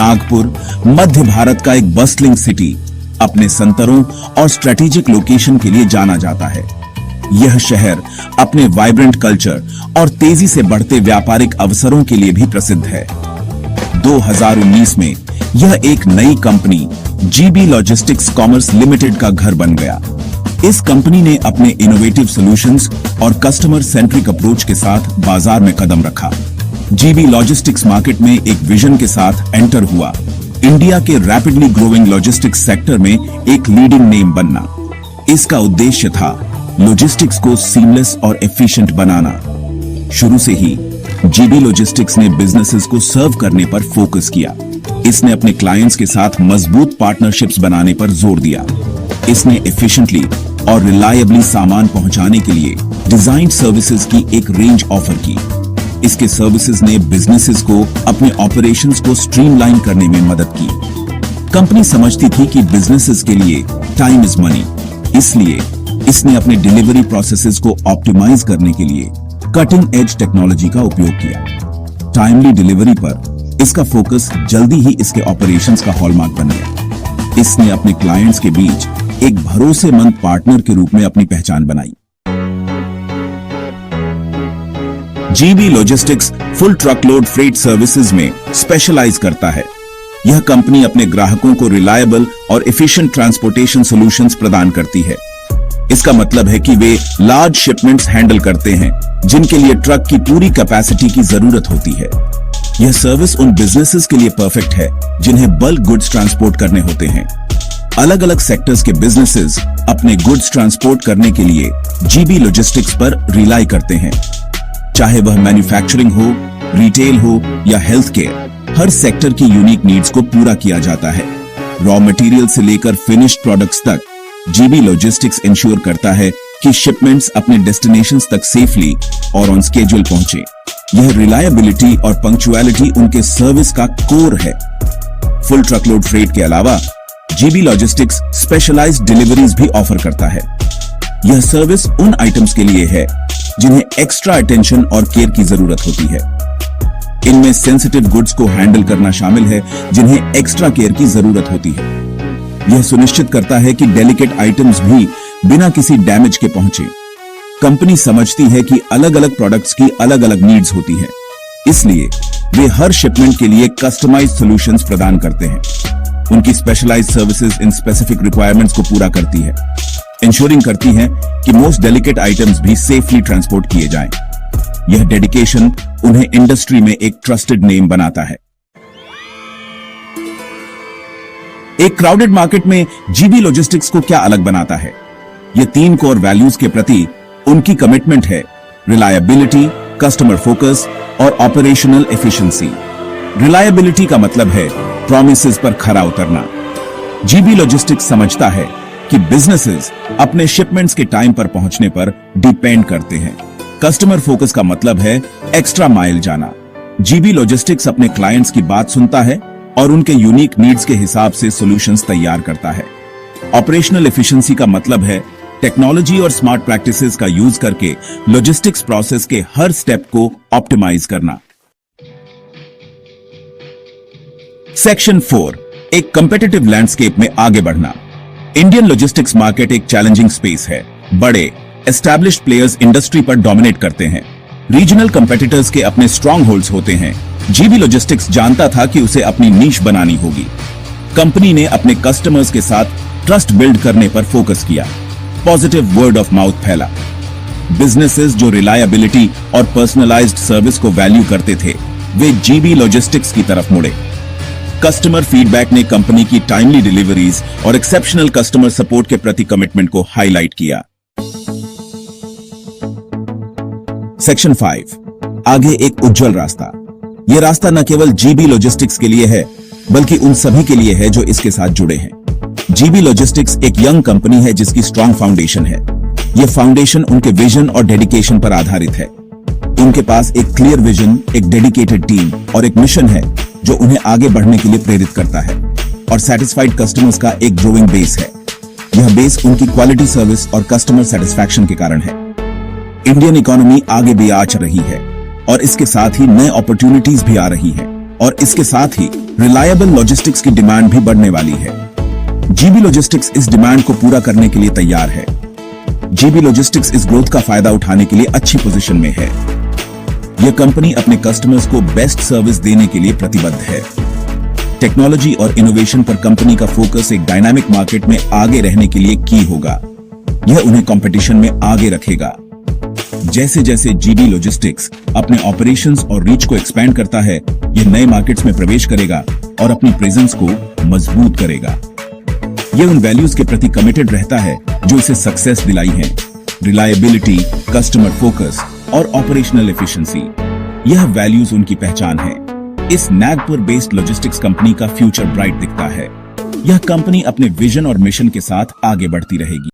नागपुर मध्य भारत का एक bustling city अपने संतरों और स्ट्रेटेजिक लोकेशन के लिए जाना जाता है। यह शहर अपने वाइब्रेंट कल्चर और तेजी से बढ़ते व्यापारिक अवसरों के लिए भी प्रसिद्ध है। 2019 में यह एक नई company GB logistics commerce limited का घर बन गया। इस कंपनी ने अपने इनोवेटिव सॉल्यूशंस और कस्टमर सेंट्रिक अप्रोच के साथ बाजार में कदम रखा। जीबी लॉजिस्टिक्स मार्केट में एक विजन के साथ एंटर हुआ, इंडिया के रैपिडली ग्रोइंग लॉजिस्टिक्स सेक्टर में एक लीडिंग नेम बनना। इसका उद्देश्य था लॉजिस्टिक्स को सीमलेस और एफिशिएंट बनाना। शुरू से ही जीबी लॉजिस्टिक्स ने बिजनेसेस को सर्व करने पर फोकस किया। इसने अपने क्लाइंट्स के साथ मजबूत पार्टनरशिप्स बनाने पर जोर दिया। इसने एफिशिएंटली और रिलायबली सामान पहुंचाने के लिए डिजाइन सर्विसेज की एक रेंज ऑफर की। इसके सर्विसेज ने बिजनेसेस को अपने ऑपरेशंस को स्ट्रीमलाइन करने में मदद की। कंपनी समझती थी कि बिजनेसेस के लिए टाइम इज मनी, इसलिए इसने अपने डिलीवरी प्रोसेसेस को ऑप्टिमाइज करने के लिए कटिंग एज टेक्नोलॉजी का उपयोग किया। टाइमली डिलीवरी पर इसका फोकस जल्दी ही इसके ऑपरेशंस का हॉलमार्क बन गया। इसने अपने क्लाइंट्स के बीच एक भरोसेमंद पार्टनर के रूप में अपनी पहचान बनाई। GB logistics full truckload freight services में स्पेशलाइज करता है। यह कंपनी अपने ग्राहकों को रिलायबल और एफिशिएंट ट्रांसपोर्टेशन सॉल्यूशंस प्रदान करती है। इसका मतलब है कि वे लार्ज शिपमेंट्स हैंडल करते हैं जिनके लिए ट्रक की पूरी कैपेसिटी की जरूरत होती है। यह सर्विस उन बिजनेसेस के लिए परफेक्ट है जिन्हें बल्क गुड्स ट्रांसपोर्ट करने होते हैं। अलग अलग सेक्टर्स के बिजनेसेस अपने गुड्स ट्रांसपोर्ट करने के लिए जीबी लॉजिस्टिक्स पर रिलाई करते हैं। चाहे वह मैन्युफैक्चरिंग हो, रिटेल हो या हेल्थ केयर, हर सेक्टर की यूनिक नीड्स को पूरा किया जाता है। रॉ मटेरियल से लेकर फिनिश्ड प्रोडक्ट्स तक जीबी लॉजिस्टिक्स इंश्योर करता है कि शिपमेंट्स अपने डेस्टिनेशंस तक सेफली और ऑन स्केड्यूल पहुंचे। यह रिलायबिलिटी और पंक्चुअलिटी उनके सर्विस का कोर है। फुल ट्रकलोड फ्रेट के अलावा जीबी लॉजिस्टिक्स स्पेशलाइज्ड डिलीवरीज भी ऑफर करता है। यह सर्विस उन आइटम्स के लिए है जिन्हें एक्स्ट्रा अटेंशन और केयर की जरूरत होती है। इनमें सेंसिटिव गुड्स को हैंडल करना शामिल है जिन्हें एक्स्ट्रा केयर की जरूरत होती है। यह सुनिश्चित करता है कि डेलिकेट आइटम्स भी बिना किसी डैमेज के पहुंचे। कंपनी समझती है कि अलग अलग प्रोडक्ट्स की अलग अलग नीड्स होती है, इसलिए वे हर शिपमेंट के लिए कस्टमाइज्ड सॉल्यूशंस प्रदान करते हैं। उनकी specialized services in specific requirements को पूरा करती है, इंश्योरिंग करती है कि मोस्ट डेलिकेट आइटम्स भी सेफली ट्रांसपोर्ट किए जाएं। यह डेडिकेशन उन्हें इंडस्ट्री में एक ट्रस्टेड नेम बनाता है। एक क्राउडेड मार्केट में जीबी लॉजिस्टिक्स को क्या अलग बनाता है? ये 3 कोर वैल्यूज के प्रति उनकी कमिटमेंट है: रिलायबिलिटी, कस्टमर फोकस और ऑपरेशनल एफिशिएंसी। रिलायबिलिटी का मतलब है प्रॉमिसेस पर खरा उतरना। जीबी लॉजिस्टिक्स समझता है कि बिजनेसेस अपने शिपमेंट्स के टाइम पर पहुंचने पर डिपेंड करते हैं। कस्टमर फोकस का मतलब है एक्स्ट्रा माइल जाना। जीबी लॉजिस्टिक्स अपने क्लाइंट्स की बात सुनता है और उनके यूनिक नीड्स के हिसाब से सॉल्यूशंस तैयार करता है। ऑपरेशनल एफिशिएंसी का मतलब है टेक्नोलॉजी और स्मार्ट प्रैक्टिसेस का यूज करके लॉजिस्टिक्स प्रोसेस के हर स्टेप को ऑप्टिमाइज करना। सेक्शन 4, एक कंपेटिटिव लैंडस्केप में आगे बढ़ना। इंडियन लॉजिस्टिक्स मार्केट एक चैलेंजिंग स्पेस है। बड़े एस्टैब्लिश्ड प्लेयर्स इंडस्ट्री पर डोमिनेट करते हैं। रीजनल कंपेटिटर्स के अपने स्ट्रॉन्ग होल्ड्स होते हैं। जीबी लॉजिस्टिक्स जानता था कि उसे अपनी नीश बनानी होगी। कंपनी ने अपने कस्टमर्स के साथ ट्रस्ट बिल्ड करने पर फोकस किया। पॉजिटिव वर्ड ऑफ माउथ फैला। बिजनेसेस जो रिलायबिलिटी और पर्सनलाइज्ड सर्विस को वैल्यू करते थे, वे जीबी लॉजिस्टिक्स की तरफ मुड़े। कस्टमर फीडबैक ने कंपनी की टाइमली डिलीवरीज और एक्सेप्शनल कस्टमर सपोर्ट के प्रति कमिटमेंट को हाईलाइट किया। सेक्शन 5, आगे एक उज्जवल रास्ता। यह रास्ता न केवल जीबी लॉजिस्टिक्स के लिए है, बल्कि उन सभी के लिए है जो इसके साथ जुड़े हैं। जीबी लॉजिस्टिक्स एक यंग कंपनी है जिसकी स्ट्रॉन्ग फाउंडेशन है। यह फाउंडेशन उनके विजन और डेडिकेशन पर आधारित है। उनके पास एक क्लियर विजन, एक डेडिकेटेड टीम और एक मिशन है जो उन्हें आगे बढ़ने के लिए प्रेरित करता है। और सैटिस्फाइड कस्टमर्स का एक ग्रोइंग बेस है। यह बेस उनकी क्वालिटी सर्विस और कस्टमर सेटिस्फैक्शन के कारण है। इंडियन इकोनॉमी आगे भी आ रही है और इसके साथ ही नए अपॉर्चुनिटीज भी आ रही है, और इसके साथ ही रिलायबल लॉजिस्टिक्स की डिमांड भी बढ़ने वाली है। जीबी लॉजिस्टिक्स इस डिमांड को पूरा करने के लिए तैयार है। जीबी लॉजिस्टिक्स इस ग्रोथ का फायदा उठाने के लिए अच्छी पोजीशन में है। यह कंपनी अपने कस्टमर्स को बेस्ट सर्विस देने के लिए प्रतिबद्ध है। टेक्नोलॉजी और इनोवेशन पर कंपनी का फोकस एक डायनामिक मार्केट में आगे रहने के लिए की होगा। यह उन्हें कंपटीशन में आगे रखेगा। जैसे जैसे जीबी लॉजिस्टिक्स अपने ऑपरेशंस और रीच को एक्सपैंड करता है, यह नए मार्केट्स में प्रवेश करेगा और अपनी प्रेजेंस को मजबूत करेगा। यह उन वैल्यूज के प्रति कमिटेड रहता है जो इसे सक्सेस दिलाई हैं: रिलायबिलिटी, कस्टमर फोकस और ऑपरेशनल एफिशिएंसी। यह वैल्यूज उनकी पहचान है। इस नागपुर बेस्ड लॉजिस्टिक्स कंपनी का फ्यूचर ब्राइट दिखता है। यह कंपनी अपने विजन और मिशन के साथ आगे बढ़ती रहेगी।